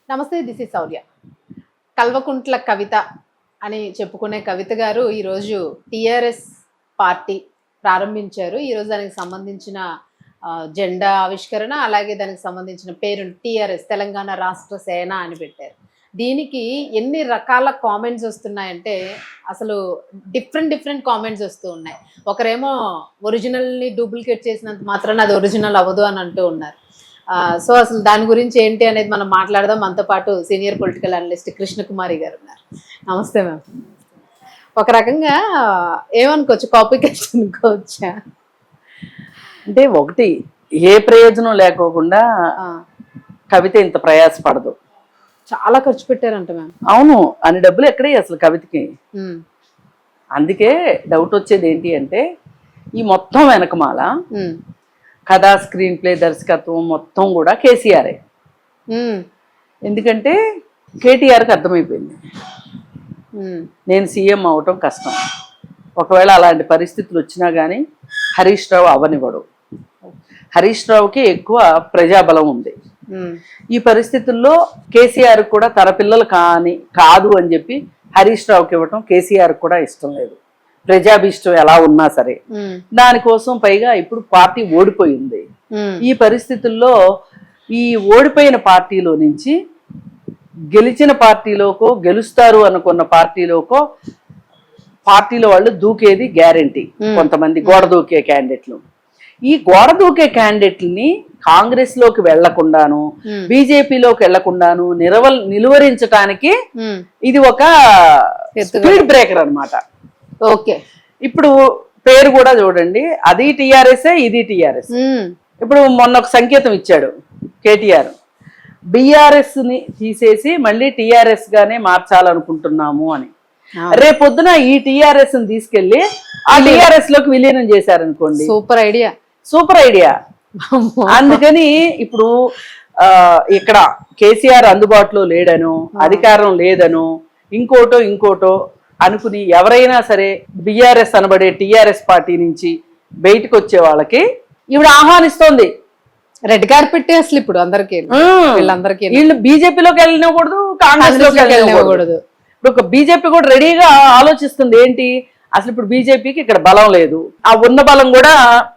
నమస్తే, this is శౌర్య. కల్వకుంట్ల కవిత అని చెప్పుకునే కవిత గారు ఈరోజు టీఆర్ఎస్ పార్టీ ప్రారంభించారు. ఈరోజు దానికి సంబంధించిన జెండా ఆవిష్కరణ, అలాగే దానికి సంబంధించిన పేరు టీఆర్ఎస్ తెలంగాణ రాష్ట్ర సేన అని పెట్టారు. దీనికి ఎన్ని రకాల కామెంట్స్ వస్తున్నాయంటే అసలు డిఫరెంట్ కామెంట్స్ వస్తూ ఉన్నాయి. ఒకరేమో ఒరిజినల్ని డూప్లికేట్ చేసినంత మాత్రాన అది ఒరిజినల్ అవ్వదు అని అంటూ ఉన్నారు. సో అసలు దాని గురించి ఏంటి అనేది మనం మాట్లాడదాం. మనతో పాటు సీనియర్ పొలిటికల్ అనలిస్ట్ కృష్ణకుమారి గారు ఉన్నారు. నమస్తే మ్యామ్. ఒక రకంగా ఏమనుకోవచ్చు, కాపీ కేస్ట్ అనుకోవచ్చా? అంటే ఒకటి, ఏ ప్రయోజనం లేకోకుండా కవిత ఇంత ప్రయాసపడదు. చాలా ఖర్చు పెట్టారంట మ్యామ్. అవును, అన్ని డబ్బులు ఎక్కడే అసలు కవితకి. అందుకే డౌట్ వచ్చేది ఏంటి అంటే ఈ మొత్తం వెనకమాల కథా, స్క్రీన్ ప్లే, దర్శకత్వం మొత్తం కూడా కేసీఆరే. ఎందుకంటే కేటీఆర్కి అర్థమైపోయింది నేను సీఎం అవటం కష్టం, ఒకవేళ అలాంటి పరిస్థితులు వచ్చినా కానీ హరీష్ రావు అవనివ్వడు. హరీష్ రావుకి ఎక్కువ ప్రజాబలం ఉంది. ఈ పరిస్థితుల్లో కేసీఆర్ కూడా తన పిల్లలు కాదు అని చెప్పి హరీష్ రావుకి ఇవ్వటం కేసీఆర్ కూడా ఇష్టం లేదు, ప్రజాభీష్టం ఎలా ఉన్నా సరే. దానికోసం పైగా ఇప్పుడు పార్టీ ఓడిపోయింది. ఈ పరిస్థితుల్లో ఈ ఓడిపోయిన పార్టీలో నుంచి గెలిచిన పార్టీలోకో, గెలుస్తారు అనుకున్న పార్టీలోకో పార్టీలో వాళ్ళు దూకేది గ్యారంటీ. కొంతమంది గోడ దూకే క్యాండిడేట్లు. ఈ గోడ దూకే క్యాండిడేట్లని కాంగ్రెస్ లోకి వెళ్లకుండాను, బీజేపీలోకి వెళ్లకుండాను నిలువరించడానికి ఇది ఒక స్పీడ్ బ్రేకర్ అన్నమాట. ఓకే, ఇప్పుడు పేరు కూడా చూడండి, అది టీఆర్ఎస్, ఇది టీఆర్ఎస్. ఇప్పుడు మొన్న ఒక సంకేతం ఇచ్చాడు కేటీఆర్, బీఆర్ఎస్ ని తీసేసి మళ్ళీ టీఆర్ఎస్ గానే మార్చాలనుకుంటున్నాము అని. రేపొద్దున ఈ టీఆర్ఎస్ ని తీసుకెళ్లి ఆ టీఆర్ఎస్ లోకి విలీనం చేశారనుకోండి, సూపర్ ఐడియా, సూపర్ ఐడియా. అందుకని ఇప్పుడు ఇక్కడ కేసీఆర్ అందుబాటులో లేడను, అధికారం లేదను, ఇంకోటో అనుకుని ఎవరైనా సరే బీఆర్ఎస్ అనబడే టీఆర్ఎస్ పార్టీ నుంచి బయటకు వచ్చే వాళ్ళకి ఈవిడ ఆహ్వానిస్తోంది. రెడ్ కార్పెట్ అసలు ఇప్పుడు అందరికి, వీళ్ళందరికీ. వీళ్ళు బీజేపీలోకి వెళ్ళినకూడదు, కాంగ్రెస్ లోకి వెళ్ళినకూడదు. ఇప్పుడు బీజేపీ కూడా రెడీగా ఆలోచిస్తుంది ఏంటి, అసలు ఇప్పుడు బీజేపీకి ఇక్కడ బలం లేదు, ఆ ఉన్న బలం కూడా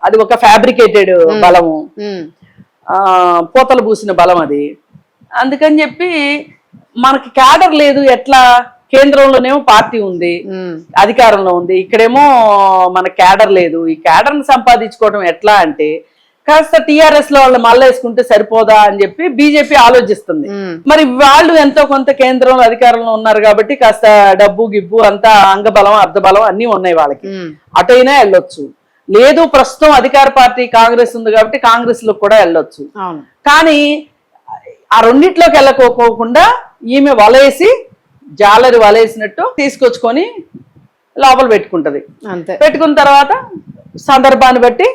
అది ఒక ఫ్యాబ్రికేటెడ్ బలము, పోతలు పూసిన బలం అది. అందుకని చెప్పి మనకి క్యాడర్ లేదు. ఎట్లా, కేంద్రంలోనేమో పార్టీ ఉంది, అధికారంలో ఉంది, ఇక్కడేమో మన క్యాడర్ లేదు. ఈ క్యాడర్ని సంపాదించుకోవడం ఎట్లా అంటే కాస్త టీఆర్ఎస్ లో వాళ్ళు మళ్ళేసుకుంటే సరిపోదా అని చెప్పి బీజేపీ ఆలోచిస్తుంది. మరి వాళ్ళు ఎంతో కొంత కేంద్రంలో అధికారంలో ఉన్నారు కాబట్టి కాస్త డబ్బు గిబ్బు అంతా అంగబలం అర్ధబలం అన్ని ఉన్నాయి వాళ్ళకి, అటైనా వెళ్ళొచ్చు. లేదు, ప్రస్తుతం అధికార పార్టీ కాంగ్రెస్ ఉంది కాబట్టి కాంగ్రెస్ లో కూడా వెళ్ళొచ్చు. కానీ ఆ రెండిట్లోకి వెళ్ళకోకుండా ఈమె వలేసి, జాలరి వలేసినట్టు తీసుకొచ్చుకొని లోపల పెట్టుకుంటది. పెట్టుకున్న తర్వాత సందర్భాన్ని బట్టి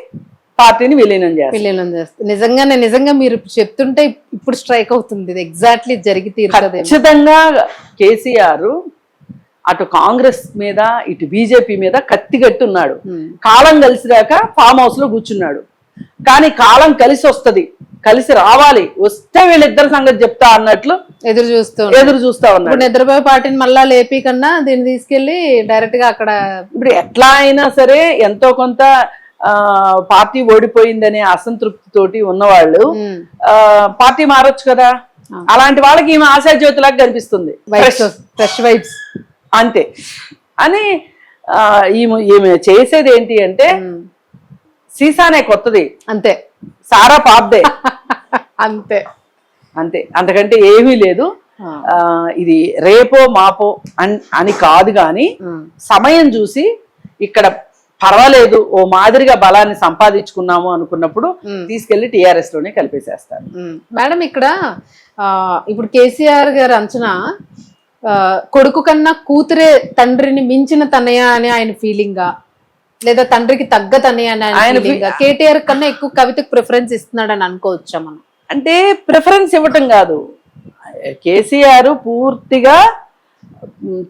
పార్టీని విలీనం చేస్తారు. నిజంగా మీరు చెప్తుంటే ఇప్పుడు స్ట్రైక్ అవుతుంది, ఇది ఎగ్జాక్ట్లీ జరిగి తీరుతుంది. ఖచ్చితంగా కేసీఆర్ అటు కాంగ్రెస్ మీద ఇటు బీజేపీ మీద కత్తిగట్టి ఉన్నాడు. కాలం కలిసిరాక ఫామ్ హౌస్ లో కూర్చున్నాడు. కానీ కాలం కలిసి వస్తుంది, కలిసి రావాలి, వస్తే వీళ్ళిద్దరి సంగతి చెప్తా అన్నట్లు ఎదురు చూస్తా ఉన్నాడు. నిద్రపోయే పార్టీని మళ్ళా లేపి కన్నా దీన్ని తీసుకెళ్లి డైరెక్ట్ గా అక్కడ ఇప్పుడు ఎట్లా అయినా సరే ఎంతో కొంత పార్టీ ఓడిపోయిందనే అసంతృప్తితోటి ఉన్నవాళ్ళు పార్టీ మారొచ్చు కదా. అలాంటి వాళ్ళకి ఈమె ఆశాజ్యోతిలాగా కనిపిస్తుంది, ఫ్రెష్ వైబ్స్ అంతే అని. ఈమె చేసేది ఏంటి అంటే సీసానే కొత్తది, అంతే, సారా పాతదే, అంతే, అంతకంటే ఏమీ లేదు. ఇది రేపో మాపో అని కాదు, కానీ సమయం చూసి ఇక్కడ పర్వాలేదు ఓ మాదిరిగా బలాన్ని సంపాదించుకున్నాము అనుకున్నప్పుడు తీసుకెళ్లి టీఆర్ఎస్ లోనే కలిపేసేస్తారు. మేడం, ఇక్కడ ఇప్పుడు కేసీఆర్ గారు అంచనా కొడుకు కన్నా కూతురే తండ్రిని మించిన తనయ అని ఆయన ఫీలింగా, లేదా తండ్రికి తగ్గ తనయ అని ఆయన ఫీలింగా, కేటీఆర్ కన్నా ఎక్కువ కవితకు ప్రిఫరెన్స్ ఇస్తున్నాడు అని అనుకోవచ్చా మనం? అంటే ప్రిఫరెన్స్ ఇవ్వటం కాదు, కేసీఆర్ పూర్తిగా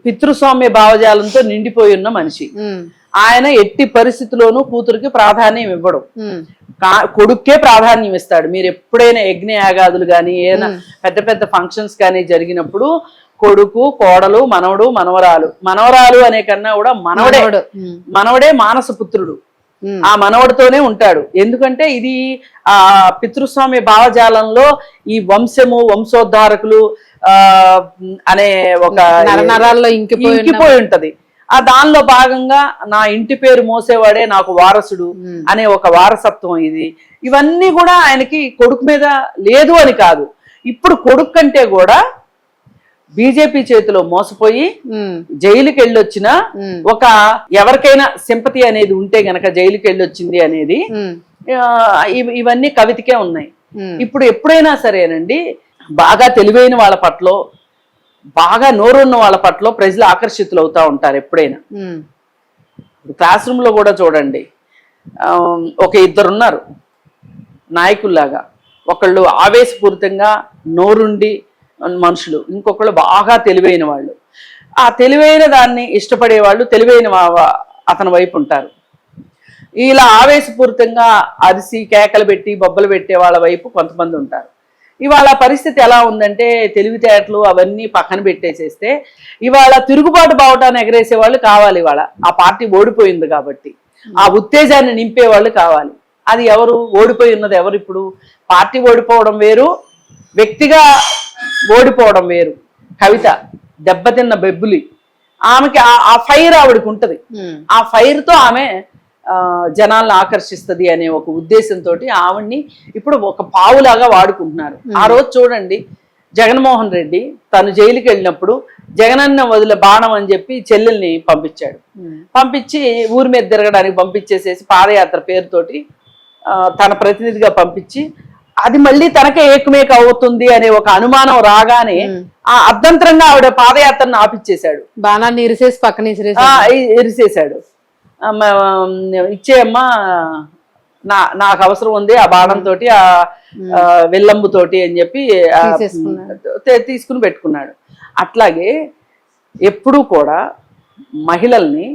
పితృస్వామ్య భావజాలంతో నిండిపోయి ఉన్న మనిషి. ఆయన ఎట్టి పరిస్థితిలోనూ కూతురికి ప్రాధాన్యం ఇవ్వడం. కొడుక్కే ప్రాధాన్యం ఇస్తాడు. మీరు ఎప్పుడైనా యజ్ఞ యాగాదులు కానీ ఏదైనా పెద్ద పెద్ద ఫంక్షన్స్ కానీ జరిగినప్పుడు కొడుకు, కోడలు, మనవడు, మనవరాలు అనే కన్నా కూడా మనవడే మానస పుత్రుడు. ఆ మనవడితోనే ఉంటాడు. ఎందుకంటే ఇది ఆ పితృస్వామ్య భావజాలంలో ఈ వంశము, వంశోద్ధారకులు అనే ఒక నరాల్లో ఇంకిపోయి ఉంటది. ఆ దానిలో భాగంగా నా ఇంటి పేరు మోసేవాడే నాకు వారసుడు అనే ఒక వారసత్వం ఇది. ఇవన్నీ కూడా ఆయనకి కొడుకు మీద లేదు అని కాదు. ఇప్పుడు కొడుకు కంటే కూడా బీజేపీ చేతిలో మోసపోయి జైలుకి వెళ్ళొచ్చిన ఒక ఎవరికైనా సింపతి అనేది ఉంటే గనక జైలుకి వెళ్ళొచ్చింది అనేది ఇవన్నీ కవితకే ఉన్నాయి. ఇప్పుడు ఎప్పుడైనా సరేనండి, బాగా తెలివైన వాళ్ళ పట్ల, బాగా నోరున్న వాళ్ళ పట్ల ప్రజలు ఆకర్షితులు అవుతా ఉంటారు. ఎప్పుడైనా క్లాస్ రూమ్ లో కూడా చూడండి, ఒక ఇద్దరున్నారు నాయకుల్లాగా. ఒకళ్ళు ఆవేశపూరితంగా నోరుండి మనుషులు, ఇంకొకళ్ళు బాగా తెలివైన వాళ్ళు. ఆ తెలివైన దాన్ని ఇష్టపడే వాళ్ళు తెలివైన అతని వైపు ఉంటారు. ఇలా ఆవేశపూరితంగా అరిసి కేకలు పెట్టి బొబ్బలు పెట్టే వాళ్ళ వైపు కొంతమంది ఉంటారు. ఇవాళ పరిస్థితి ఎలా ఉందంటే, తెలివితేటలు అవన్నీ పక్కన పెట్టేసేస్తే ఇవాళ తిరుగుబాటు బావటాన్ని ఎగరేసే వాళ్ళు కావాలి. ఇవాళ ఆ పార్టీ ఓడిపోయింది కాబట్టి ఆ ఉత్తేజాన్ని నింపే వాళ్ళు కావాలి. అది ఎవరు? ఓడిపోయి ఉన్నది ఎవరు? ఇప్పుడు పార్టీ ఓడిపోవడం వేరు, వ్యక్తిగా ఓడిపోవడం వేరు. కవిత దెబ్బతిన్న బెబ్బులి, ఆమెకి ఆ ఫైర్ ఆవిడకి ఉంటది. ఆ ఫైర్ తో ఆమె జనాలను ఆకర్షిస్తుంది అనే ఒక ఉద్దేశంతో ఆవిడ్ని ఇప్పుడు ఒక పావులాగా వాడుకుంటున్నారు. ఆ రోజు చూడండి, జగన్మోహన్ రెడ్డి తను జైలుకి వెళ్ళినప్పుడు జగనన్న వదిలే బాణం అని చెప్పి చెల్లెల్ని పంపించాడు. పంపించి ఊరి మీద తిరగడానికి పంపించేసేసి పాదయాత్ర పేరుతోటి తన ప్రతినిధిగా పంపించి అది మళ్ళీ తనకే ఏకమేక అవుతుంది అనే ఒక అనుమానం రాగానే ఆ అర్ధంతరంగా ఆవిడ పాదయాత్రను ఆపిచ్చేశాడు. బాణాన్ని ఇరిసేసి పక్కన ఇరిసేశాడు. ఇచ్చేయమ్మా, నాకు అవసరం ఉంది ఆ బాణంతో, ఆ వెల్లంబుతోటి అని చెప్పి తీసుకుని పెట్టుకున్నాడు. అట్లాగే ఎప్పుడూ కూడా మహిళల్ని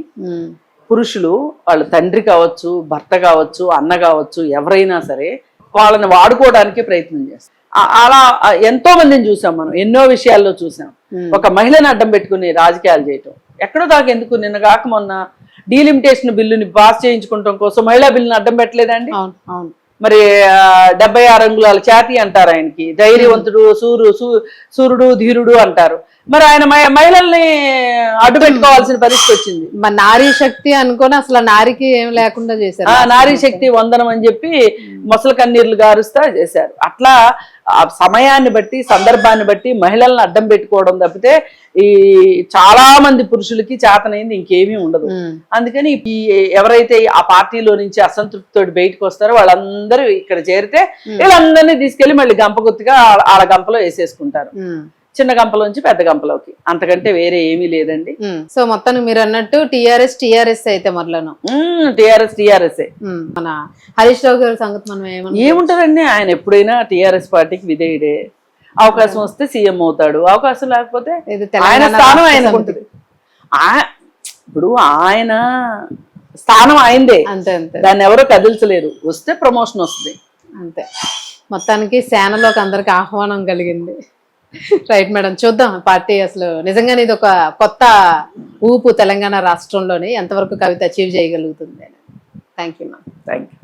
పురుషులు, వాళ్ళ తండ్రి కావచ్చు, భర్త కావచ్చు, అన్న కావచ్చు, ఎవరైనా సరే వాళ్ళని వాడుకోవడానికి ప్రయత్నం చేస్తారు. అలా ఎంతో మందిని చూసాం మనం, ఎన్నో విషయాల్లో చూసాం. ఒక మహిళని అడ్డం పెట్టుకుని రాజకీయాలు చేయటం ఎక్కడో దాకా ఎందుకు? నిన్న కాక మొన్న డీలిమిటేషన్ బిల్లుని పాస్ చేయించుకోవటం కోసం మహిళా బిల్లుని అడ్డం పెట్టలేదండి. మరి 76 అంగుళాల ఛాతీ అంటారు ఆయనకి, ధైర్యవంతుడు, సూర్యుడు, ధీరుడు అంటారు. మరి ఆయన మహిళల్ని అడ్డు పెట్టుకోవాల్సిన పరిస్థితి వచ్చింది. నారీ శక్తి అనుకోని అసలు నారికి ఏం లేకుండా చేశారు. నారీ శక్తి వందనం అని చెప్పి మొసలు కన్నీర్లు గారుస్తా చేశారు. అట్లా ఆ సమయాన్ని బట్టి, సందర్భాన్ని బట్టి మహిళలను అడ్డం పెట్టుకోవడం తప్పితే ఈ చాలా మంది పురుషులకి చేతనైంది ఇంకేమీ ఉండదు. అందుకని ఈ ఎవరైతే ఆ పార్టీలో నుంచి అసంతృప్తితో బయటకు వస్తారో వాళ్ళందరూ ఇక్కడ చేరితే వీళ్ళందరినీ తీసుకెళ్లి మళ్ళీ గంపగుత్తిగా ఆడ గంపలో వేసేసుకుంటారు. చిన్న గంపలోంచి పెద్ద గంపలోకి, అంతకంటే వేరే ఏమీ లేదండి. సో మొత్తానికి మీరు అన్నట్టు టిఆర్ఎస్ అయితే మరలను టిఆర్ఎస్ మన హరీష్ రావు గారి సంగతి మనం ఏముంటదండి, ఆయన ఎప్పుడైనా టిఆర్ఎస్ పార్టీకి విధేయుడే. అవకాశం వస్తే సీఎం అవుతాడు, అవకాశం లేకపోతే ఆయన స్థానం ఆయనకు ఉంటుంది. ఇప్పుడు ఆయన స్థానం ఆయనదే, అంతే అంతే, దాన్ని ఎవరో కదిల్చలేరు. వస్తే ప్రమోషన్ వస్తుంది అంతే. మొత్తానికి సేనలోకి అందరికి ఆహ్వానం కలిగింది. రైట్ మేడం, చూద్దాం పార్టీ అసలు నిజంగానే ఇది ఒక కొత్త ఊపు తెలంగాణ రాష్ట్రంలోని ఎంతవరకు కవిత అచీవ్ చేయగలుగుతుంది. Thank you ma'am. Thank you.